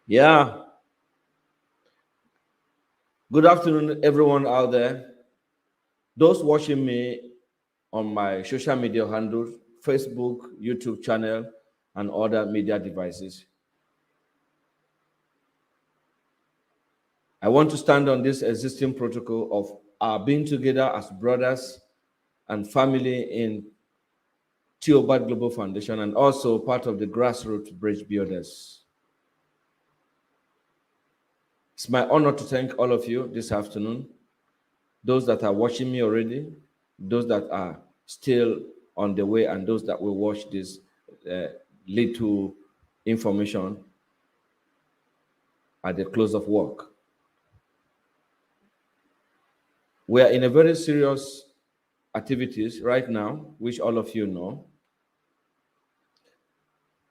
Yeah. Good afternoon, everyone out there. Those watching me on my social media handles, Facebook, YouTube channel, and other media devices. I want to stand on this existing protocol of our being together as brothers and family in Theobald Global Foundation and also part of the grassroots bridge builders. It's my honor to thank all of you this afternoon, those that are watching me already, those that are still on the way, and those that will watch this little information at the close of work. We are in a very serious activities right now, which all of you know.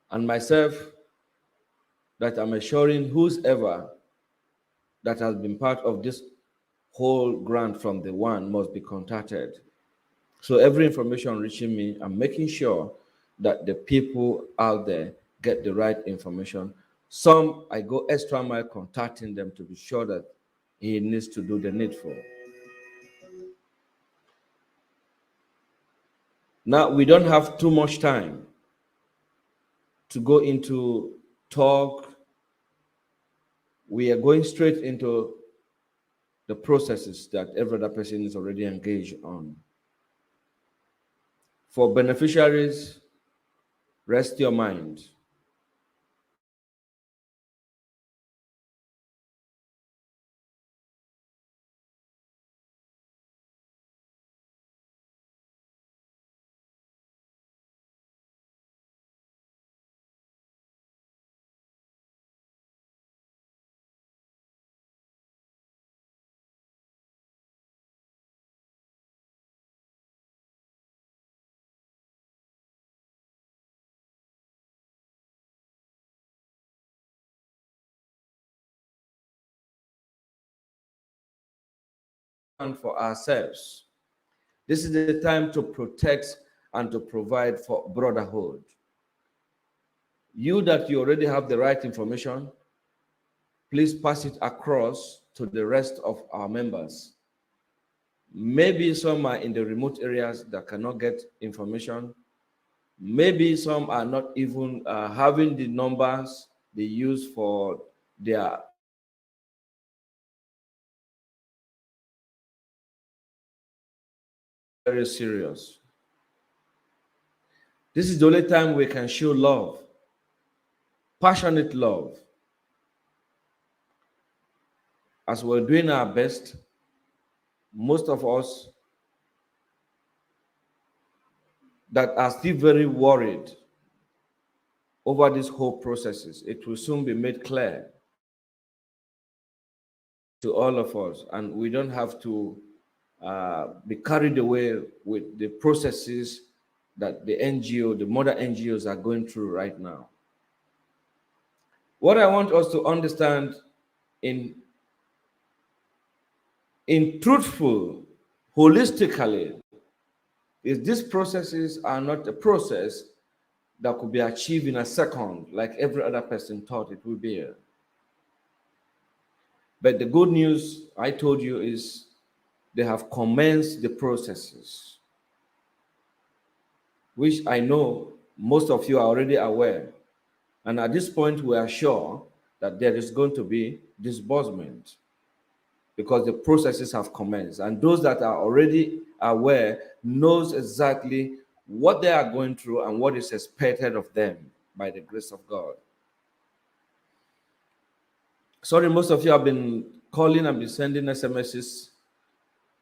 And myself, that I'm assuring whosoever that has been part of this whole grant from the one must be contacted. So every information reaching me, I'm making sure that the people out there get the right information. Some, I go extra mile contacting them to be sure that he needs to do the needful. Now, we don't have too much time to go into talk. We are going straight into the processes that every other person is already engaged on. For beneficiaries, rest your mind. And for ourselves. This is the time to protect and to provide for brotherhood. You that you already have the right information, please pass it across to the rest of our members. Maybe some are in the remote areas that cannot get information. Maybe some are not even having the numbers they use for their very serious. This is the only time we can show love, passionate love. As we're doing our best, most of us that are still very worried over these whole processes, it will soon be made clear to all of us, and we don't have to be carried away with the processes that the NGO, the mother NGOs are going through right now. What I want us to understand in truthful, holistically, is these processes are not a process that could be achieved in a second, like every other person thought it would be. But the good news I told you is they have commenced the processes, which I know most of you are already aware. And at this point, we are sure that there is going to be disbursement because the processes have commenced. And those that are already aware knows exactly what they are going through and what is expected of them by the grace of God. Sorry, most of you have been calling and been sending SMSs.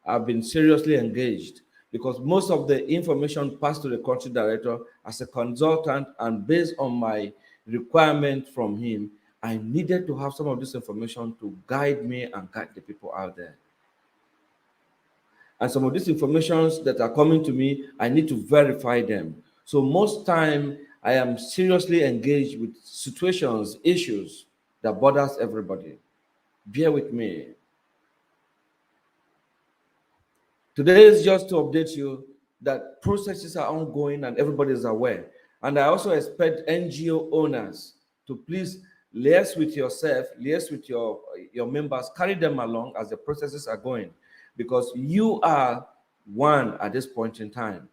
I've been seriously engaged because most of the information passed to the country director as a consultant, and based on my requirement from him, I needed to have some of this information to guide me and guide the people out there. And some of these informations that are coming to me, I need to verify them. So most time, I am seriously engaged with situations, issues that bothers everybody. Bear with me. Today is just to update you that processes are ongoing and everybody is aware. And I also expect NGO owners to please liaise with yourself, liaise with your members, carry them along as the processes are going, because you are one at this point in time.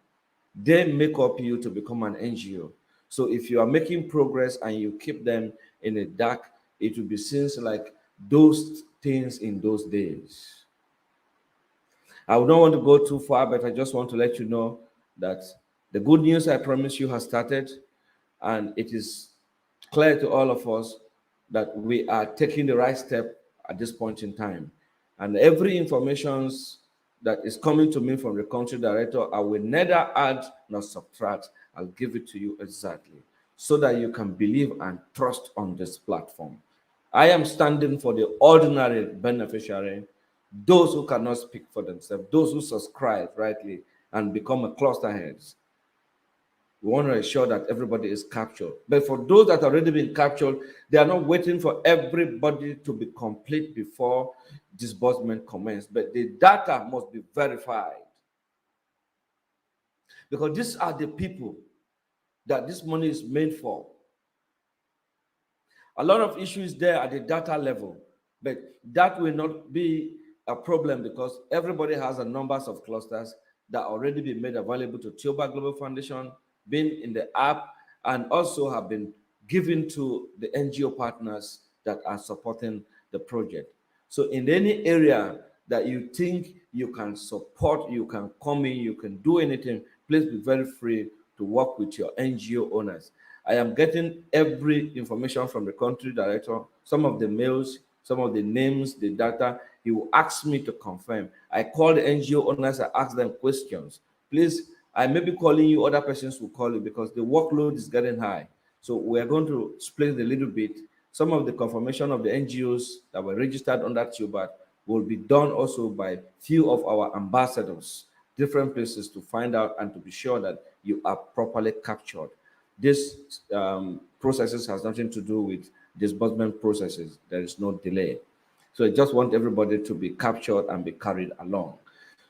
They make up you to become an NGO. So if you are making progress and you keep them in the dark, it will be seen like those things in those days. I would not want to go too far, but I just want to let you know that the good news I promise you has started, and it is clear to all of us that we are taking the right step at this point in time. And every information that is coming to me from the country director, I will neither add nor subtract. I'll give it to you exactly so that you can believe and trust on this platform. I am standing for the ordinary beneficiary, those who cannot speak for themselves, those who subscribe rightly and become a cluster heads. We want to ensure that everybody is captured. But for those that have already been captured, they are not waiting for everybody to be complete before disbursement commences. But the data must be verified. Because these are the people that this money is made for. A lot of issues there at the data level, but that will not be a problem because everybody has a numbers of clusters that already been made available to Tioba Global Foundation, been in the app, and also have been given to the NGO partners that are supporting the project. So in any area that you think you can support, you can come in, you can do anything, please be very free to work with your NGO owners. I am getting every information from the country director, some of the mails, some of the names, the data. He will ask me to confirm. I call the NGO owners, I ask them questions. Please, I may be calling you, other persons will call you because the workload is getting high. So we are going to split it a little bit. Some of the confirmation of the NGOs that were registered under TUBAT will be done also by few of our ambassadors, different places, to find out and to be sure that you are properly captured. This processes has nothing to do with disbursement processes. There is no delay. So I just want everybody to be captured and be carried along.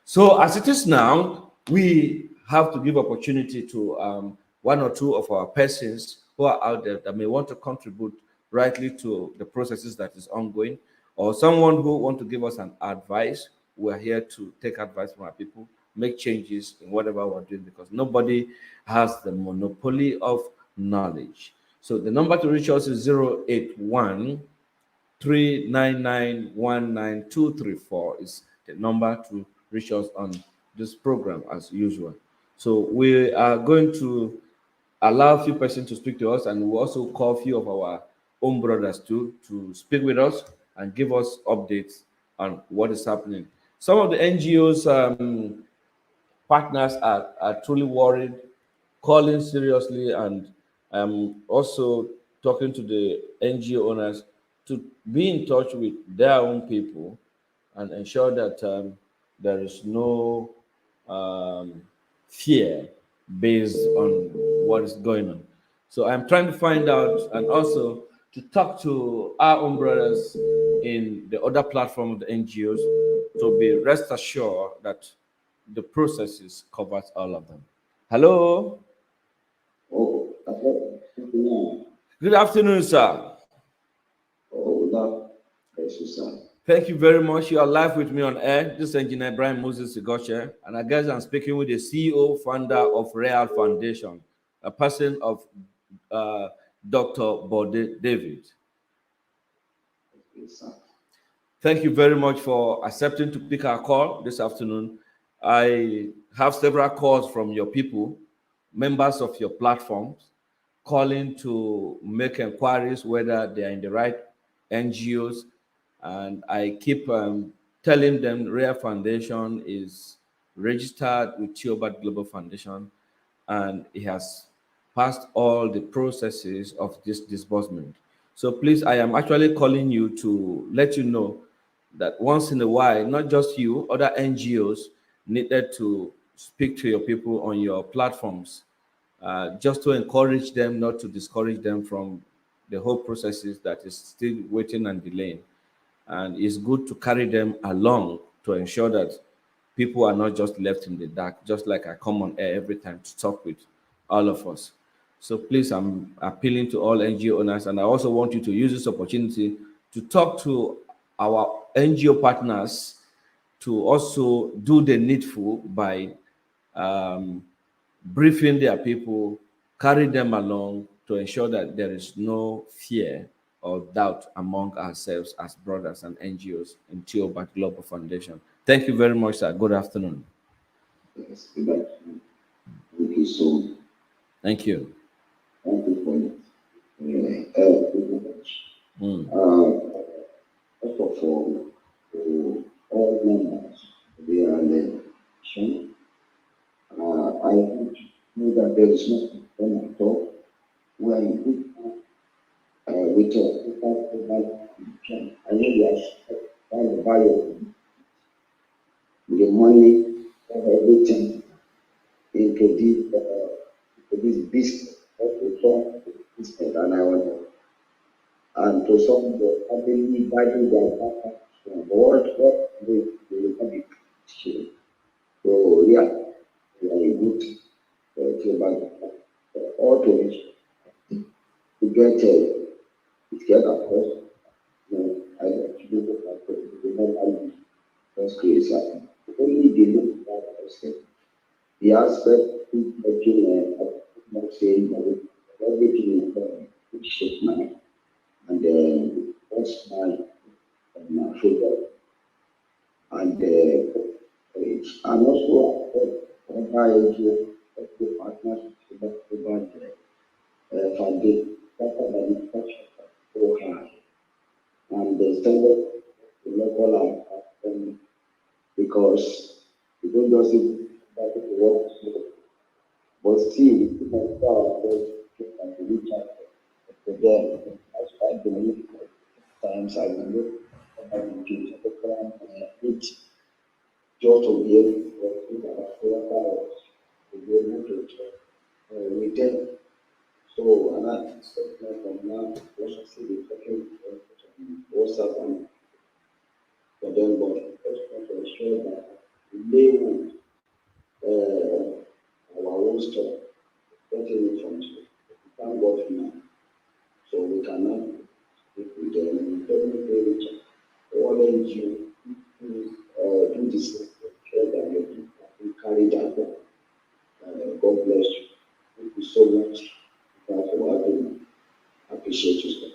So as it is now, we have to give opportunity to one or two of our persons who are out there that may want to contribute rightly to the processes that is ongoing, or someone who want to give us an advice. We're here to take advice from our people, make changes in whatever we're doing, because nobody has the monopoly of knowledge. So the number to reach us is 081 399 is the number to reach us on this program as usual. So we are going to allow a few persons to speak to us, and we'll also call a few of our own brothers to speak with us and give us updates on what is happening. Some of the NGOs partners are truly worried, calling seriously, and also talking to the NGO owners to be in touch with their own people and ensure that there is no fear based on what is going on. So I'm trying to find out and also to talk to our own brothers in the other platform of the NGOs to be rest assured that the processes covers all of them. Hello. Oh, Good afternoon, sir. Oh, sir. Thank you very much. You are live with me on air. This is Engineer Brian Moses Sigoche, and I guess I'm speaking with the CEO, founder of Real Foundation, a person of Dr. Bode David. Yes, sir. Thank you very much for accepting to pick our call this afternoon. I have several calls from your people, members of your platforms, calling to make inquiries whether they are in the right NGOs. And I keep telling them Rare Foundation is registered with Tiobat Global Foundation, and it has passed all the processes of this disbursement. So please, I am actually calling you to let you know that once in a while, not just you, other NGOs needed to speak to your people on your platforms, just to encourage them, not to discourage them from the whole processes that is still waiting and delaying. And it's good to carry them along to ensure that people are not just left in the dark, just like I come on air every time to talk with all of us. So please, I'm appealing to all NGO owners, and I also want you to use this opportunity to talk to our NGO partners to also do the needful by briefing their people, carry them along to ensure that there is no fear or doubt among ourselves as brothers and NGOs in Tiobat Global Foundation. Thank you very much, sir. Good afternoon. Yes, good afternoon. Thank you so much. Thank you. Thank you for it. Privilege. First of all, all members, they are the nation. I know that there is nothing wrong at all. We are in good with I know we are trying to buy the money and everything into this business, business, and I want to, and to some of the family value their what they will be sure. So yeah, we are a good all to get across. I don't do the normal first case. Only the look that person. The aspect of saying everything is which shape my and what's my favorite and and also by the partners about the foundation that touch so high and the standard level because we don't just work but still we can start to reach out to them. That's why I believe times I will look at the plan it just to be able to work with our followers to be able to with them. So another statement from now also see the talking WhatsApp and for them, but just want to ensure that we lay wood our own stuff, getting it from thank God now. So we cannot speak with them. Definitely reach all NGO do this care that you carry that on. God bless you. Thank you so much for having me. I appreciate you, sir.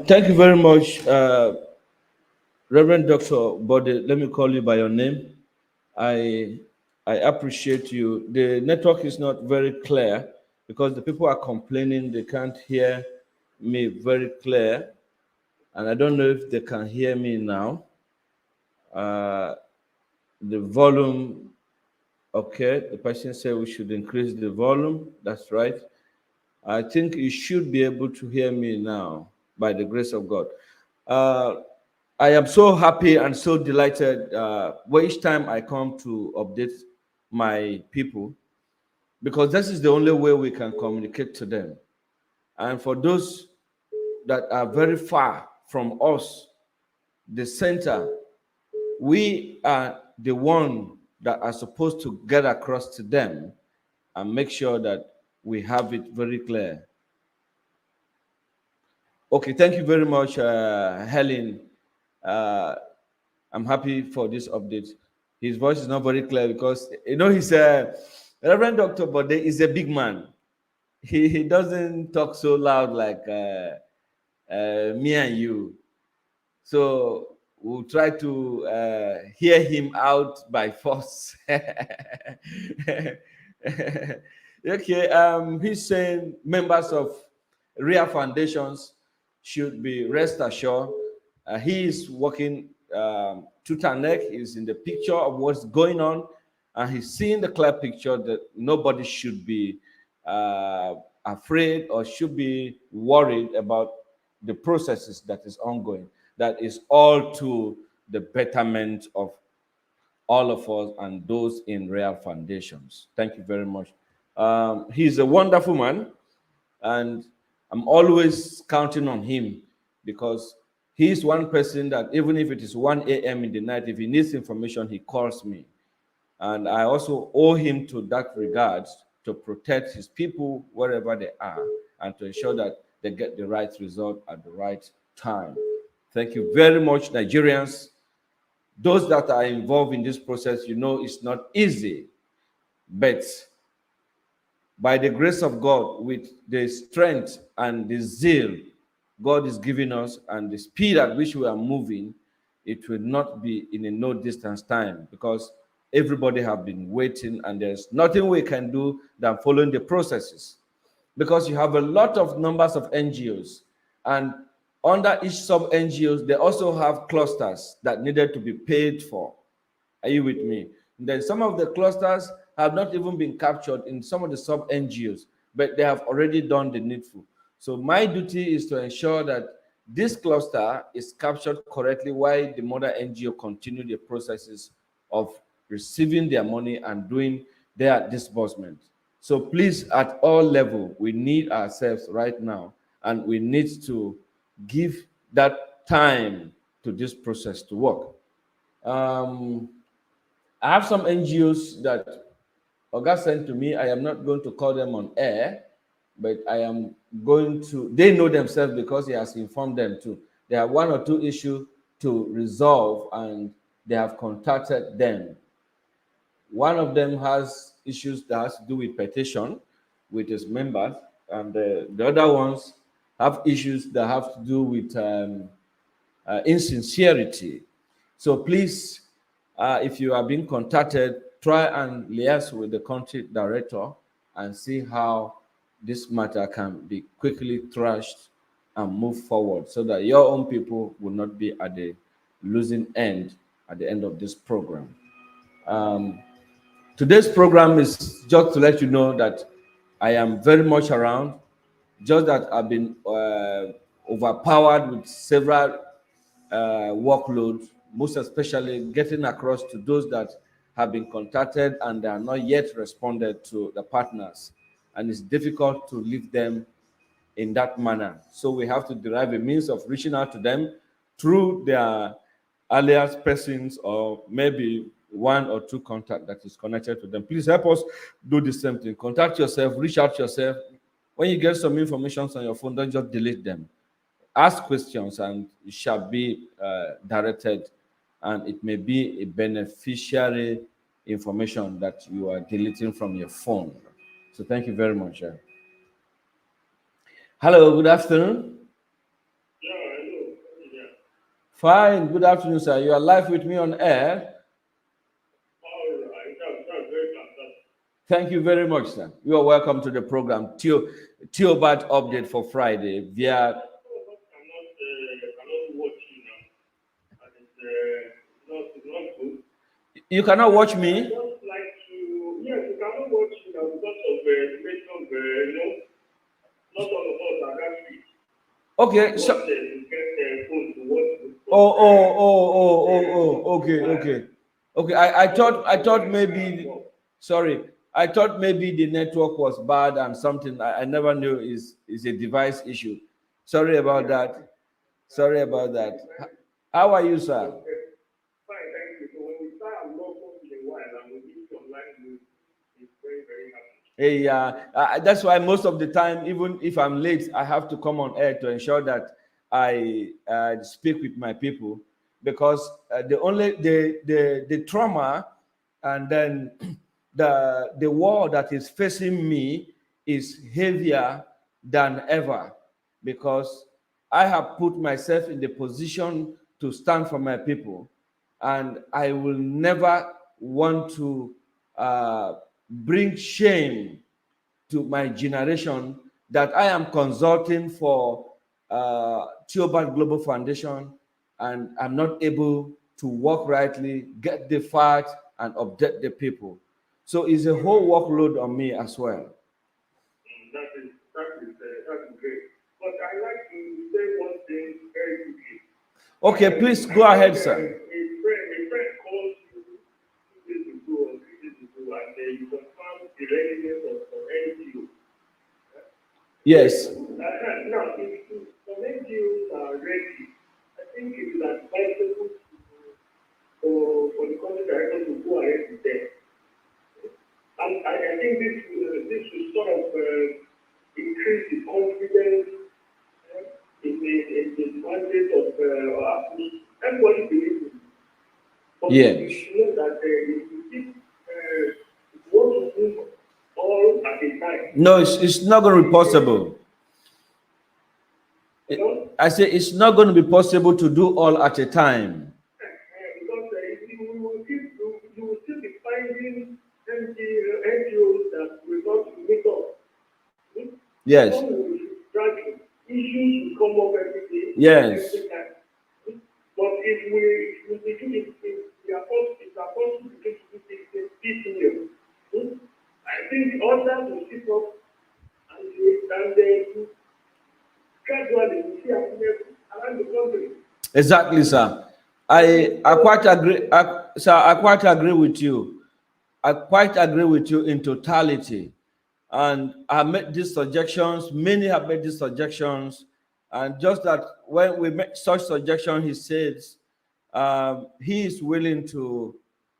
Thank you very much, Reverend Dr. Bode. Let me call you by your name. I appreciate you. The network is not very clear because the people are complaining they can't hear me very clear, and I don't know if they can hear me now. The volume, okay. The person said we should increase the volume. That's right. I think you should be able to hear me now by the grace of God. I am so happy and so delighted each time I come to update my people, because this is the only way we can communicate to them. And for those that are very far from us, the center, we are the one that are supposed to get across to them and make sure that we have it very clear. Okay, thank you very much, Helen. I'm happy for this update. His voice is not very clear because he's a Reverend Dr. Bode is a big man. He doesn't talk so loud like me and you. So we'll try to hear him out by force. Okay, he's saying members of real foundations should be rest assured. He is working tooth and neck. He's in the picture of what's going on, and he's seeing the clear picture that nobody should be afraid or should be worried about the processes that is ongoing. That is all to the betterment of all of us and those in real foundations. Thank you very much. He's a wonderful man, and I'm always counting on him because He's one person that even if it is 1 a.m. in the night, if he needs information, he calls me. And I also owe him to that regard to protect his people wherever they are and to ensure that they get the right result at the right time. Thank you very much, Nigerians. Those that are involved in this process, you know it's not easy, but by the grace of God, with the strength and the zeal God is giving us and the speed at which we are moving, it will not be in a no distance time, because everybody have been waiting and there's nothing we can do than following the processes, because you have a lot of numbers of NGOs, and under each sub NGOs they also have clusters that needed to be paid for. Are you with me? And then some of the clusters have not even been captured in some of the sub NGOs, but they have already done the needful. So my duty is to ensure that this cluster is captured correctly while the mother NGO continue the processes of receiving their money and doing their disbursement. So please, at all level, we need ourselves right now, and we need to give that time to this process to work. I have some NGOs that Oga sent to me. I am not going to call them on air, but I am going to, they know themselves because he has informed them too. They have one or two issues to resolve and they have contacted them. One of them has issues that has to do with petition with his members, and the other ones have issues that have to do with insincerity. So please, if you are being contacted, try and liaise with the country director and see how this matter can be quickly thrashed and move forward, so that your own people will not be at the losing end at the end of this program. Today's program is just to let you know that I am very much around, just that I've been overpowered with several workloads, most especially getting across to those that have been contacted and they are not yet responded to the partners. And it's difficult to leave them in that manner. So we have to derive a means of reaching out to them through their alias persons, or maybe one or two contact that is connected to them. Please help us do the same thing. Contact yourself, reach out yourself. When you get some information on your phone, don't just delete them. Ask questions and it shall be directed, and it may be a beneficiary information that you are deleting from your phone. So thank you very much. Hello, good afternoon. Yeah, hello. Yeah. Fine, good afternoon, sir. You are live with me on air. All right. That's very fantastic. Thank you very much, sir. You are welcome to the program. Theobald update for Friday via. Cannot watch you now. And it's not good. You cannot watch I me? just like to, yes, you cannot watch you now because of not all of us are that free. Okay, so. You get phone to watch. Okay. I thought maybe. Sorry, I thought maybe the network was bad and something. I never knew is a device issue. Sorry about that. Sorry about that. How are you, sir? Fine, thank you. So when we start, I'm not once in a while, and we meet online, it's very, very happy. Hey, that's why most of the time, even if I'm late, I have to come on air to ensure that I speak with my people, because the trauma and then the war that is facing me is heavier than ever, because I have put myself in the position to stand for my people, and I will never want to bring shame to my generation that I am consulting for Theobald Global Foundation and I'm not able to work rightly, get the facts, and update the people. So it's a whole workload on me as well. That is great. But I like to say one thing very quickly. Okay, please go ahead, sir. A friend called you 2 days ago or 3 days ago, and you confirmed the readiness of NGO. Yes. Now, if some NGOs are ready, this will sort of increase the confidence in the mandate of everybody believes in. But Yes. you should know that if you want to move all at a time. No, it's not going to be possible. I say it's not going to be possible to do all at a time. Because you will still be finding NGOs that will not meet up. Yes. Some will be dragging. Issues will come up every day. Yes. Every time. But if we begin we are forced to begin to do things piecemeal, I think others will sit up and then gradually we see happiness around the country. Exactly, sir. I quite agree, sir. I quite agree with you. I quite agree with you in totality. And I made these suggestions. Many have made these suggestions, and just that when we make such suggestion, he says he is willing to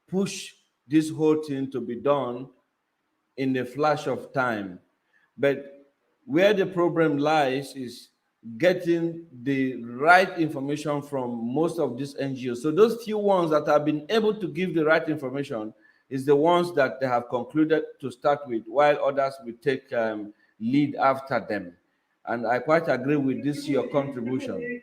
push this whole thing to be done in a flash of time. But where the problem lies is getting the right information from most of these NGOs. So those few ones that have been able to give the right information is the ones that they have concluded to start with, while others will take lead after them. And I quite agree with this your contribution.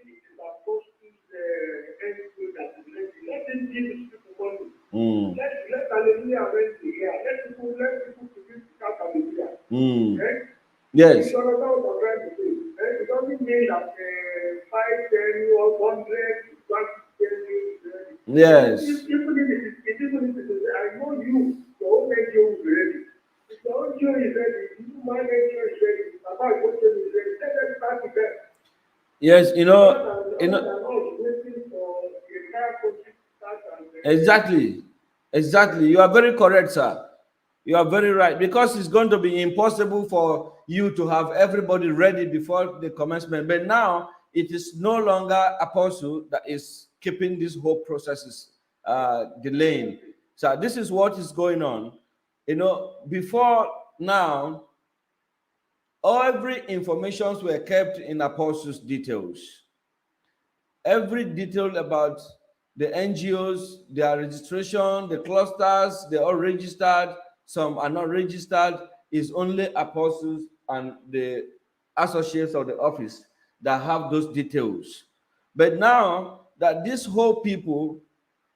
Mm. Let Hallelujah rest here. Let people begin to shout Hallelujah. Mm. Okay? Yes. You understand what I'm trying to say? It doesn't mean that 5, 10, or 100, 20, Yes. even if it is, I know you, your own NGO is ready. If your own NGO is ready, you my NGO is ready, about what is ready, let them start with them. Yes, exactly. Exactly. You are very correct, sir. You are very right. Because it's going to be impossible for you to have everybody ready before the commencement. But now it is no longer Apostle that is keeping this whole process delaying. So this is what is going on. Before now, every informations were kept in Apostle's details. Every detail about the NGOs, their registration, the clusters, they're all registered, some are not registered, is only apostles and the associates of the office that have those details. But now that these whole people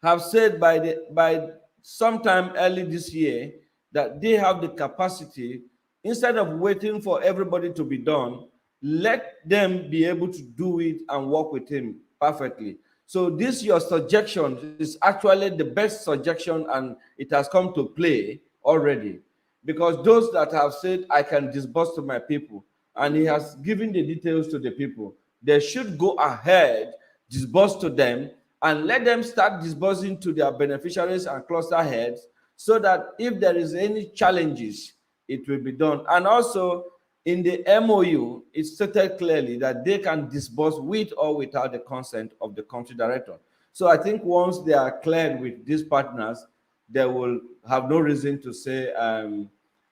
have said by sometime early this year that they have the capacity, instead of waiting for everybody to be done, let them be able to do it and work with him perfectly. So this your suggestion is actually the best suggestion, and it has come to play already, because those that have said I can disburse to my people and he has given the details to the people, they should go ahead, disburse to them, and let them start disbursing to their beneficiaries and cluster heads, so that if there is any challenges, it will be done. And also in the MOU, it stated clearly that they can disburse with or without the consent of the country director. So I think once they are cleared with these partners, they will have no reason to say,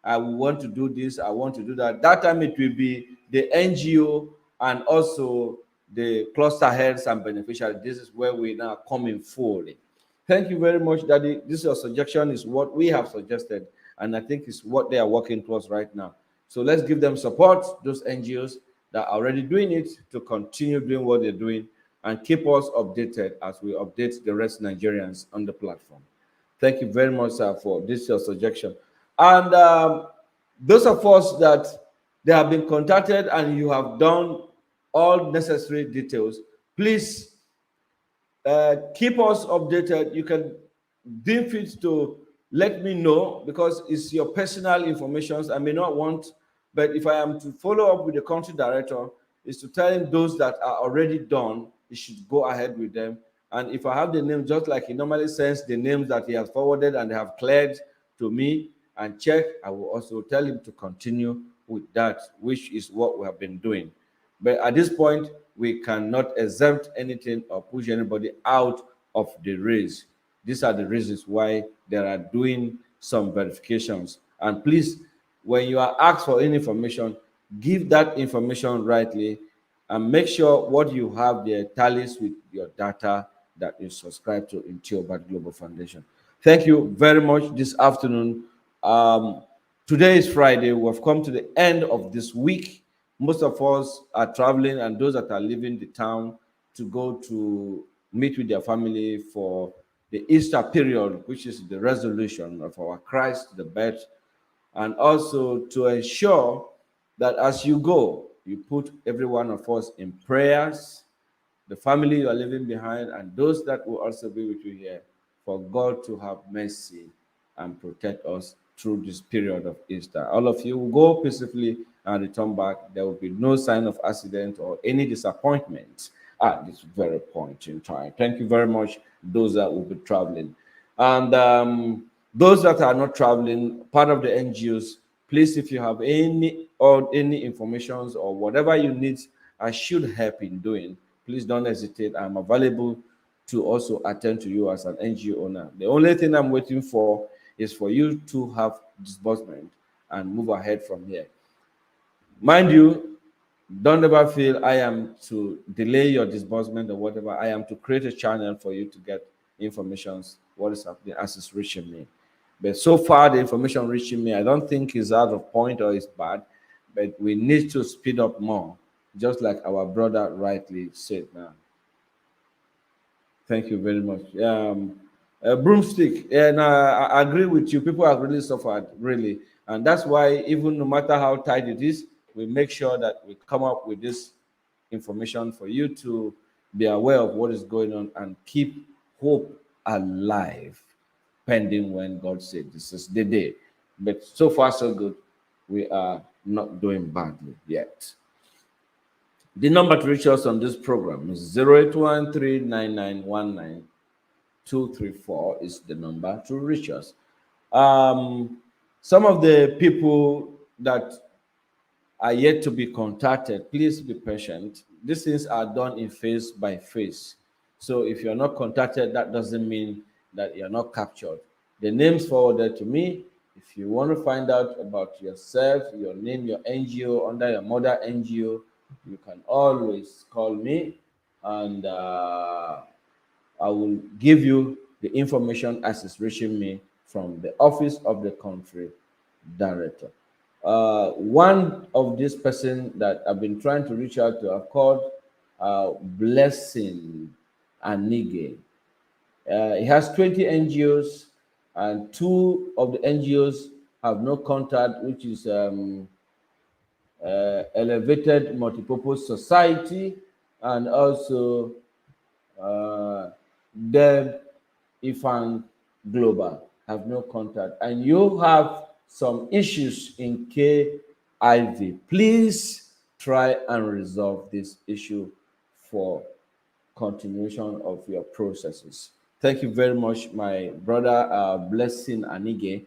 I want to do this, I want to do that. That time it will be the NGO and also the cluster heads and beneficiaries. This is where we now come in fully. Thank you very much, Daddy. This your suggestion is what we have suggested, and I think it's what they are working towards right now. So let's give them support, those NGOs that are already doing it, to continue doing what they're doing and keep us updated as we update the rest Nigerians on the platform. Thank you very much, sir, for this your suggestion. And those of us that they have been contacted and you have done all necessary details, please keep us updated. You can deem fit to let me know, because it's your personal information. I may not want, but if I am to follow up with the country director, is to tell him those that are already done, he should go ahead with them. And if I have the name, just like he normally sends the names that he has forwarded and they have cleared to me and check, I will also tell him to continue with that, which is what we have been doing. But at this point, we cannot exempt anything or push anybody out of the race. These are the reasons why they are doing some verifications. And please when you are asked for any information, give that information rightly and make sure what you have there tallies with your data that you subscribe to in Theobald Global Foundation. Thank you very much this afternoon. Today is Friday. We've come to the end of this week. Most of us are traveling, and those that are leaving the town to go to meet with their family for the Easter period, which is the resolution of our Christ, the birth, and also to ensure that as you go, you put every one of us in prayers, the family you are leaving behind, and those that will also be with you here, for God to have mercy and protect us through this period of Easter. All of you will go peacefully and return back. There will be no sign of accident or any disappointment at this very point in time. Thank you very much, those that will be traveling. And those that are not traveling, part of the NGOs, please, if you have any informations or whatever you need, I should help in doing, please don't hesitate. I'm available to also attend to you as an NGO owner. The only thing I'm waiting for is for you to have disbursement and move ahead from here. Mind you, don't ever feel I am to delay your disbursement or whatever. I am to create a channel for you to get information, what is happening as it's reaching me. But so far, the information reaching me, I don't think is out of point or is bad, but we need to speed up more, just like our brother rightly said now. Thank you very much. Broomstick, and I agree with you. People have really suffered, really. And that's why, even no matter how tight it is, we make sure that we come up with this information for you to be aware of what is going on and keep hope alive, pending when God said this is the day. But so far, so good. We are not doing badly yet. The number to reach us on this program is 08139919 is the number to reach us. Some of the people that are yet to be contacted, please be patient. These things are done in phase by phase. So if you're not contacted, that doesn't mean that you're not captured. The names forwarded to me. If you want to find out about yourself, your name, your NGO, under your mother NGO, you can always call me, and I will give you the information as it's reaching me from the office of the country director. One of this person that I've been trying to reach out to are called Blessing Anige. It has 20 NGOs, and 2 of the NGOs have no contact, which is Elevated Multipurpose Society, and also Deb Ifan Global have no contact. And you have some issues in KIV. Please try and resolve this issue for continuation of your processes. Thank you very much, my brother Blessing Anige.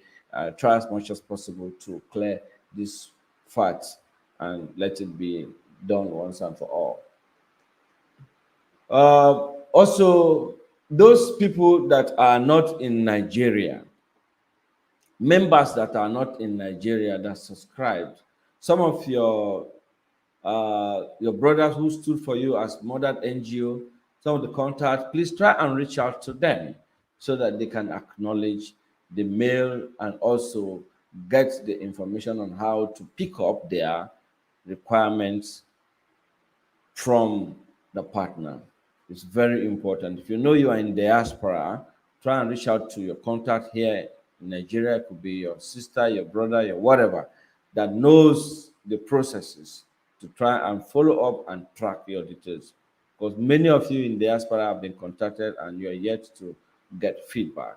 Try as much as possible to clear this facts and let it be done once and for all. Also, those people that are not in Nigeria, members that are not in Nigeria that subscribed, some of your brothers who stood for you as mother NGO, some of the contacts, please try and reach out to them so that they can acknowledge the mail and also get the information on how to pick up their requirements from the partner. It's very important. If you know you are in diaspora, try and reach out to your contact here in Nigeria. It could be your sister, your brother, your whatever, that knows the processes to try and follow up and track your details. Because many of you in diaspora have been contacted and you are yet to get feedback.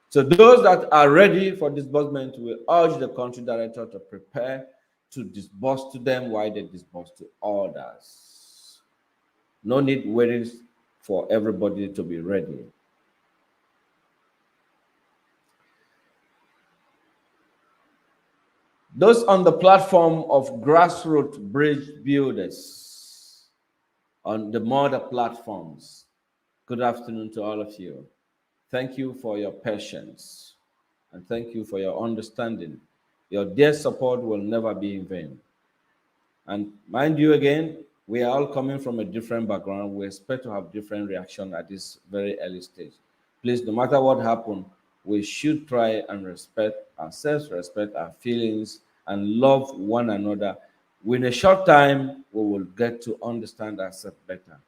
So those that are ready for disbursement, we urge the country director to prepare to disburse to them while they disburse to others. No need waiting for everybody to be ready. Those on the platform of grassroots bridge builders on the mother platforms, good afternoon to all of you. Thank you for your patience and thank you for your understanding. Your dear support will never be in vain. And mind you, again, we are all coming from a different background. We expect to have different reaction at this very early stage. Please, no matter what happens, we should try and respect ourselves, respect our feelings, and love one another. Within a short time, we will get to understand ourselves better.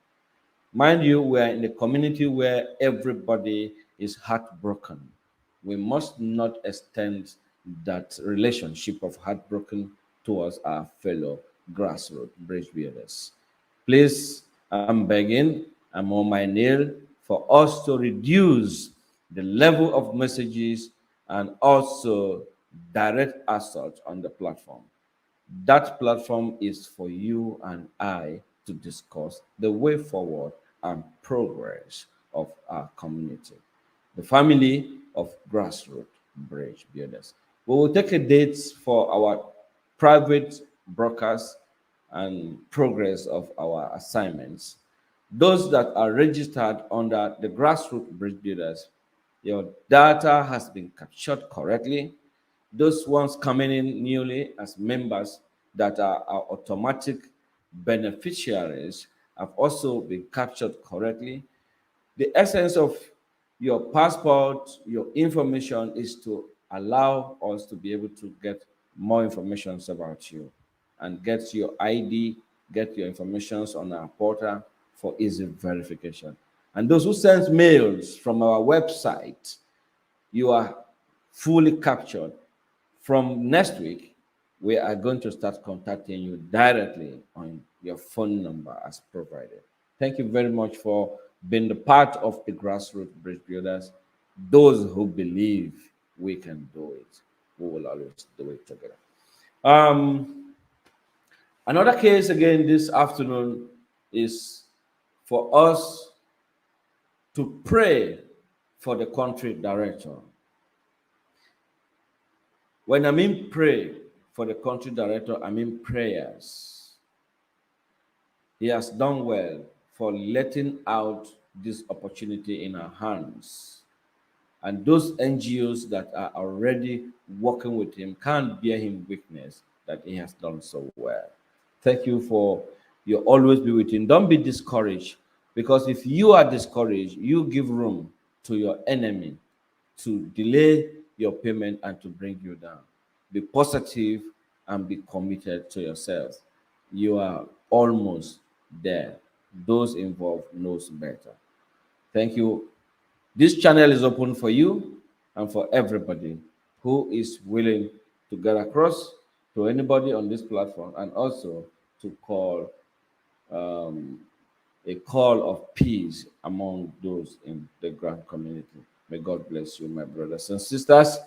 Mind you, we are in a community where everybody is heartbroken. We must not extend that relationship of heartbroken towards our fellow grassroots bridge builders. Please, I'm begging, I'm on my nail for us to reduce the level of messages and also direct assault on the platform. That platform is for you and I to discuss the way forward and progress of our community, the family of grassroots bridge builders. We will take a date for our private broadcast and progress of our assignments. Those that are registered under the grassroots bridge builders, your data has been captured correctly. Those ones coming in newly as members that are our automatic beneficiaries have also been captured correctly. The essence of your passport, your information is to allow us to be able to get more information about you and get your ID, get your information on our portal for easy verification. And those who send mails from our website, you are fully captured. From next week, we are going to start contacting you directly on your phone number as provided. Thank you very much for being the part of the grassroots bridge builders. Those who believe we can do it, we will always do it together. Another case again this afternoon is for us to pray for the country director. When I mean pray for the country director, I mean prayers. He has done well for letting out this opportunity in our hands. And those NGOs that are already working with him can't bear him witness that he has done so well. Thank you for you always be with him. Don't be discouraged, because if you are discouraged, you give room to your enemy to delay your payment and to bring you down. Be positive and be committed to yourself. You are almost there. Those involved knows better. Thank you. This channel is open for you and for everybody who is willing to get across to anybody on this platform, and also to call a call of peace among those in the grand community. May God bless you, my brothers and sisters.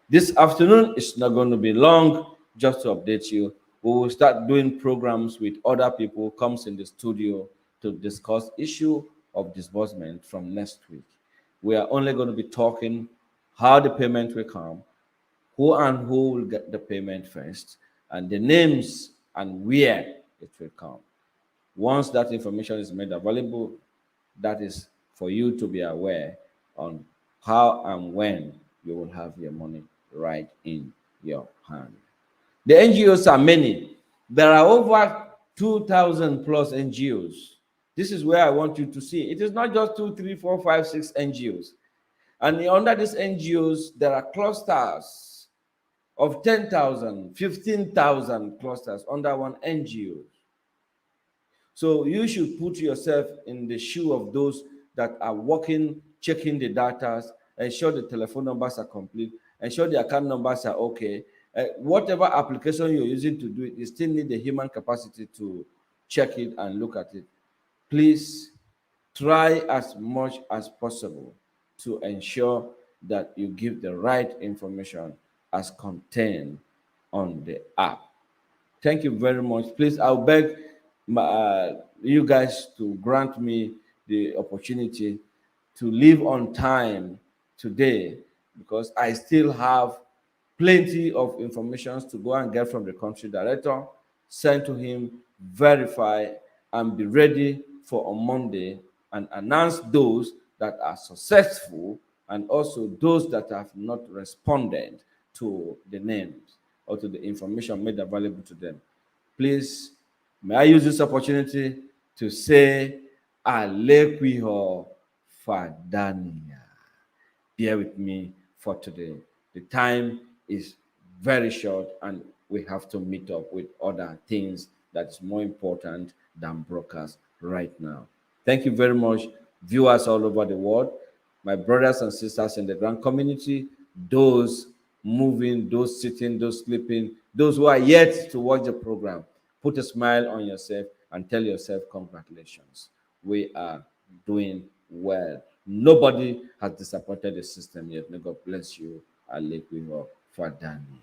This afternoon is not going to be long. Just to update you, we will start doing programs with other people who comes in the studio to discuss issue of disbursement from next week. We are only going to be talking how the payment will come, who and who will get the payment first, and the names and where it will come. Once that information is made available, that is for you to be aware on how and when you will have your money right in your hand. The NGOs are many. There are over 2,000 plus NGOs. This is where I want you to see. It is not just 2, 3, 4, 5, 6 NGOs. And under these NGOs, there are clusters of 10,000, 15,000 clusters under one NGO. So you should put yourself in the shoe of those that are working, checking the data, ensure the telephone numbers are complete, ensure the account numbers are okay. Whatever application you're using to do it, you still need the human capacity to check it and look at it. Please try as much as possible to ensure that you give the right information as contained on the app. Thank you very much. Please, I'll beg you guys to grant me the opportunity to leave on time today, because I still have plenty of information to go and get from the country director, send to him, verify, and be ready for on Monday and announce those that are successful and also those that have not responded to the names or to the information made available to them. Please, may I use this opportunity to say, Alekwiho Fadania. Bear with me for today. The time is very short and we have to meet up with other things that's more important than broadcast right now. Thank you very much, viewers all over the world, my brothers and sisters in the grand community, those moving, those sitting, those sleeping, those who are yet to watch the program. Put a smile on yourself and tell yourself congratulations. We are doing well. Nobody has disappointed the system yet. May God bless you. Alekwiho Fadani.